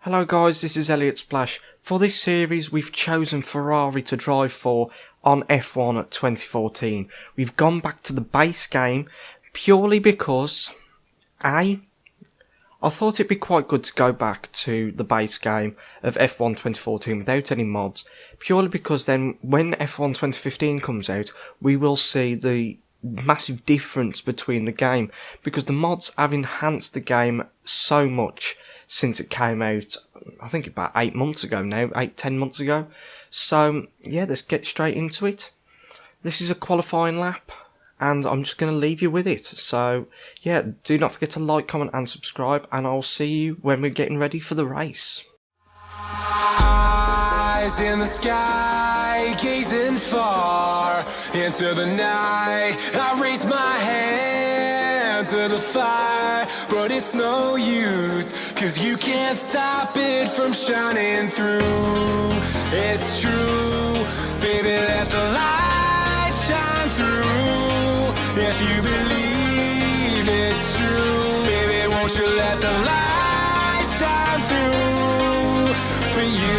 Hello guys, this is Elliot Splash. For this series we've chosen Ferrari to drive for on F1 2014. We've gone back to the base game purely because I thought it'd be quite good to go back to the base game of F1 2014 without any mods, purely because then when F1 2015 comes out we will see the massive difference between the game, because the mods have enhanced the game so much since it came out, I think about 8 months ago now, 10 months ago. So yeah, let's get straight into it. This is a qualifying lap and I'm just going to leave you with it. So yeah, do not forget to like, comment and subscribe, and I'll see you when we're getting ready for the race. Eyes in the sky, gazing far into the night. I raise my hand to the fire, but it's no use, 'cause you can't stop it from shining through. It's true, baby, let the light shine through. If you believe it's true, baby, won't you let the light shine through for you.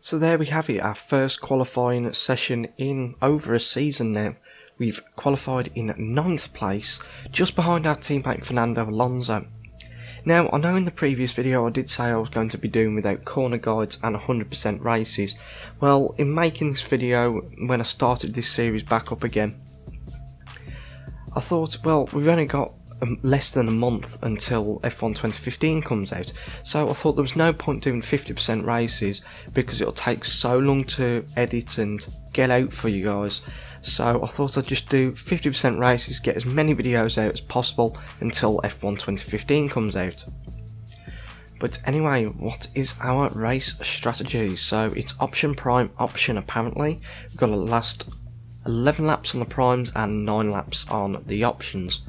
So there we have it, our first qualifying session in over a season now. We've qualified in 9th place, just behind our teammate Fernando Alonso. Now, I know in the previous video I did say I was going to be doing without corner guides and 100% races. Well, in making this video, when I started this series back up again, I thought, well, we've only got less than a month until F1 2015 comes out, so I thought there was no point doing 50% races because it'll take so long to edit and get out for you guys. So I thought I'd just do 50% races, get as many videos out as possible until F1 2015 comes out. But anyway, what is our race strategy? So it's option prime option apparently. We've got to last 11 laps on the primes and 9 laps on the options.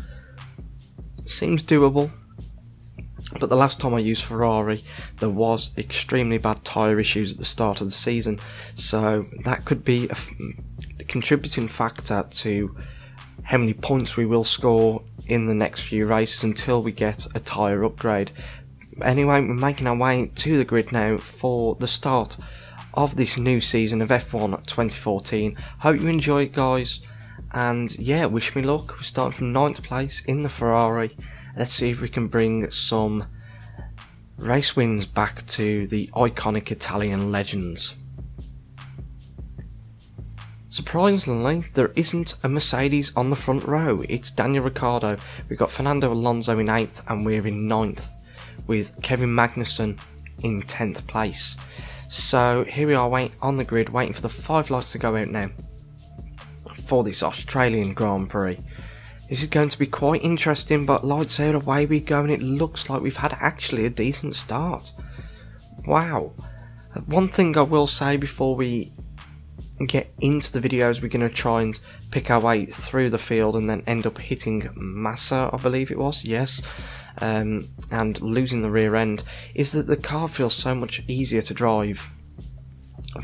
Seems doable, but the last time I used Ferrari there was extremely bad tyre issues at the start of the season, so that could be a contributing factor to how many points we will score in the next few races until we get a tyre upgrade. Anyway, we're making our way to the grid now for the start of this new season of F1 2014. Hope you enjoy it, guys. And yeah, wish me luck. We're starting from 9th place in the Ferrari. Let's see if we can bring some race wins back to the iconic Italian legends. Surprisingly, there isn't a Mercedes on the front row. It's Daniel Ricciardo. We've got Fernando Alonso in 8th and we're in 9th, with Kevin Magnussen in 10th place. So here we are on the grid, waiting for the 5 lights to go out now for this Australian Grand Prix. This is going to be quite interesting, but lights out, away we go, and it looks like we've had actually a decent start. Wow. One thing I will say before we get into the videos, we're going to try and pick our way through the field and then end up hitting Massa, I believe it was, yes, and losing the rear end, is that the car feels so much easier to drive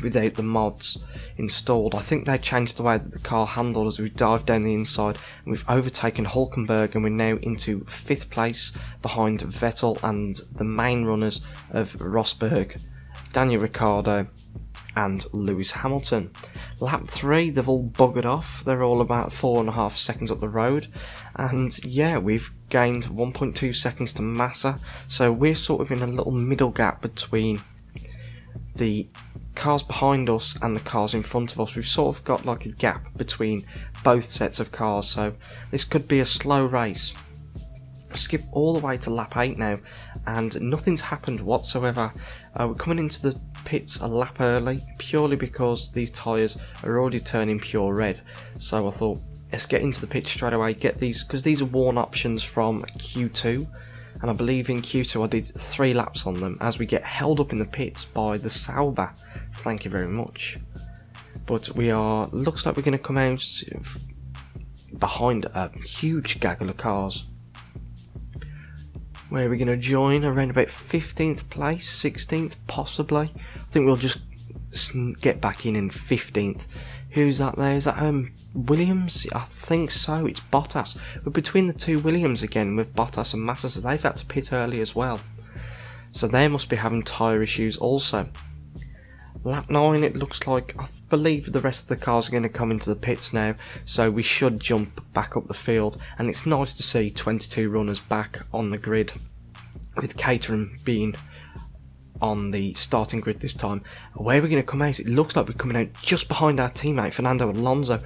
without the mods installed. I think they changed the way that the car handled as we dived down the inside, and we've overtaken Hulkenberg and we're now into 5th place behind Vettel and the main runners of Rosberg, Daniel Ricciardo and Lewis Hamilton. Lap 3, they've all buggered off. They're all about 4.5 seconds up the road. And yeah, we've gained 1.2 seconds to Massa. So we're sort of in a little middle gap between the cars behind us and the cars in front of us. We've sort of got like a gap between both sets of cars. So this could be a slow race. Skip all the way to lap 8 now, and nothing's happened whatsoever. We're coming into the pits a lap early, purely because these tyres are already turning pure red. So I thought, let's get into the pits straight away, get these, because these are worn options from Q2, and I believe in Q2 I did 3 laps on them, as we get held up in the pits by the Sauber. Thank you very much. But looks like we're going to come out behind a huge gaggle of cars. Where we're going to join around about 15th place, 16th possibly. I think we'll just get back in 15th. Who's that there? Is that Williams? I think so, it's Bottas. We're between the two Williams again with Bottas and Massa, so they've had to pit early as well. So they must be having tyre issues also. Lap 9, it looks like, I believe the rest of the cars are going to come into the pits now, so we should jump back up the field, and it's nice to see 22 runners back on the grid, with Caterham being on the starting grid this time. Where we're going to come out, it looks like we're coming out just behind our teammate Fernando Alonso.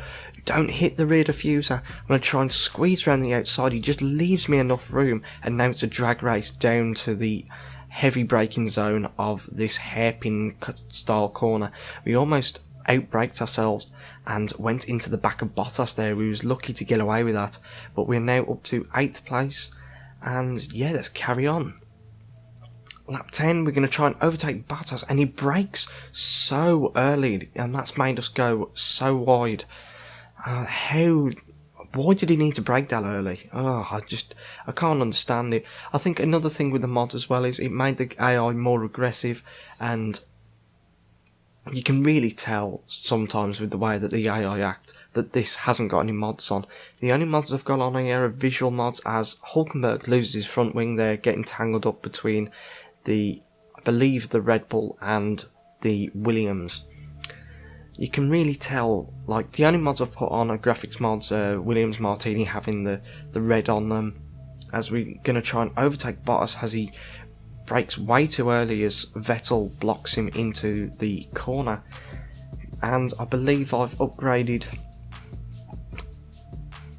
Don't hit the rear diffuser. I'm going to try and squeeze around the outside. He just leaves me enough room, and now it's a drag race down to the heavy braking zone of this hairpin style corner. We almost outbraked ourselves and went into the back of Bottas there. We was lucky to get away with that, but we're now up to 8th place, and yeah, let's carry on. Lap 10, we're going to try and overtake Bottas, and he brakes so early, and that's made us go so wide. Why did he need to brake that early? I can't understand it. I think another thing with the mod as well is it made the AI more aggressive, and you can really tell sometimes with the way that the AI act that this hasn't got any mods on. The only mods I've got on here are visual mods, as Hulkenberg loses his front wing there, getting tangled up between I believe the Red Bull and the Williams. You can really tell, like, the only mods I've put on are graphics mods, Williams Martini having the red on them, as we're going to try and overtake Bottas as he brakes way too early as Vettel blocks him into the corner. And I believe I've upgraded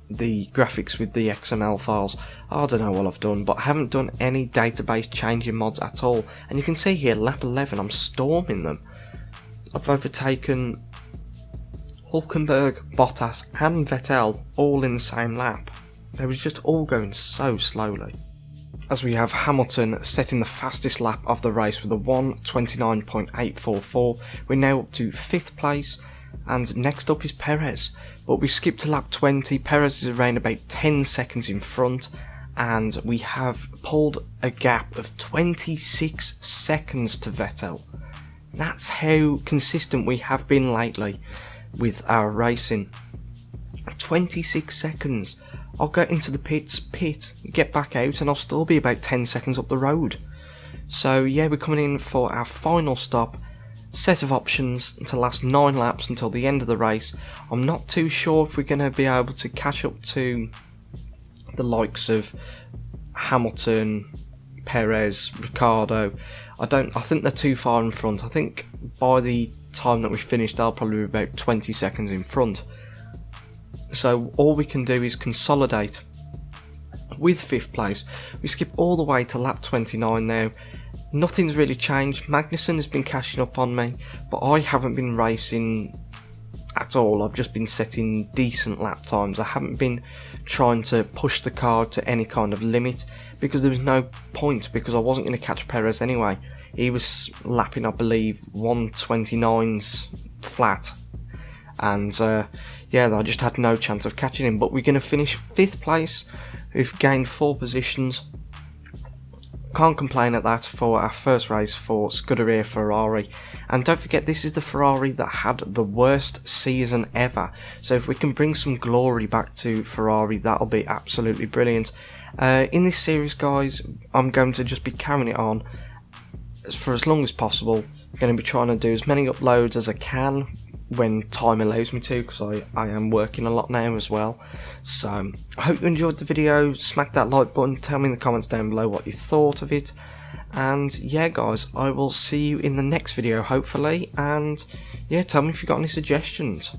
the graphics with the XML files. I don't know what I've done, but I haven't done any database changing mods at all. And you can see here, lap 11, I'm storming them. I've overtaken Hulkenberg, Bottas and Vettel all in the same lap. They was just all going so slowly. As we have Hamilton setting the fastest lap of the race with a 1:29.844. We're now up to 5th place, and next up is Perez. But we skipped to lap 20, Perez is around about 10 seconds in front, and we have pulled a gap of 26 seconds to Vettel. That's how consistent we have been lately with our racing. 26 seconds. I'll get into the pit, get back out, and I'll still be about 10 seconds up the road. So yeah, we're coming in for our final stop. Set of options to last 9 laps until the end of the race. I'm not too sure if we're going to be able to catch up to the likes of Hamilton, Perez, Ricciardo. I think they're too far in front. I think by the time that we finish, they'll probably be about 20 seconds in front. So all we can do is consolidate with 5th place. We skip all the way to lap 29 now. Nothing's really changed. Magnussen has been catching up on me, but I haven't been racing at all. I've just been setting decent lap times. I haven't been trying to push the car to any kind of limit, because there was no point, because I wasn't going to catch Perez anyway. He was lapping, I believe, 1:29's flat, and yeah, I just had no chance of catching him. But we're going to finish 5th place. We've gained 4 positions. Can't complain at that for our first race for Scuderia Ferrari. And don't forget, this is the Ferrari that had the worst season ever. So if we can bring some glory back to Ferrari, that'll be absolutely brilliant. In this series, guys, I'm going to just be carrying it on for as long as possible, I'm going to be trying to do as many uploads as I can when time allows me to, because I am working a lot now as well. So I hope you enjoyed the video. Smack that like button, tell me in the comments down below what you thought of it, and yeah guys, I will see you in the next video hopefully, and yeah, tell me if you got any suggestions.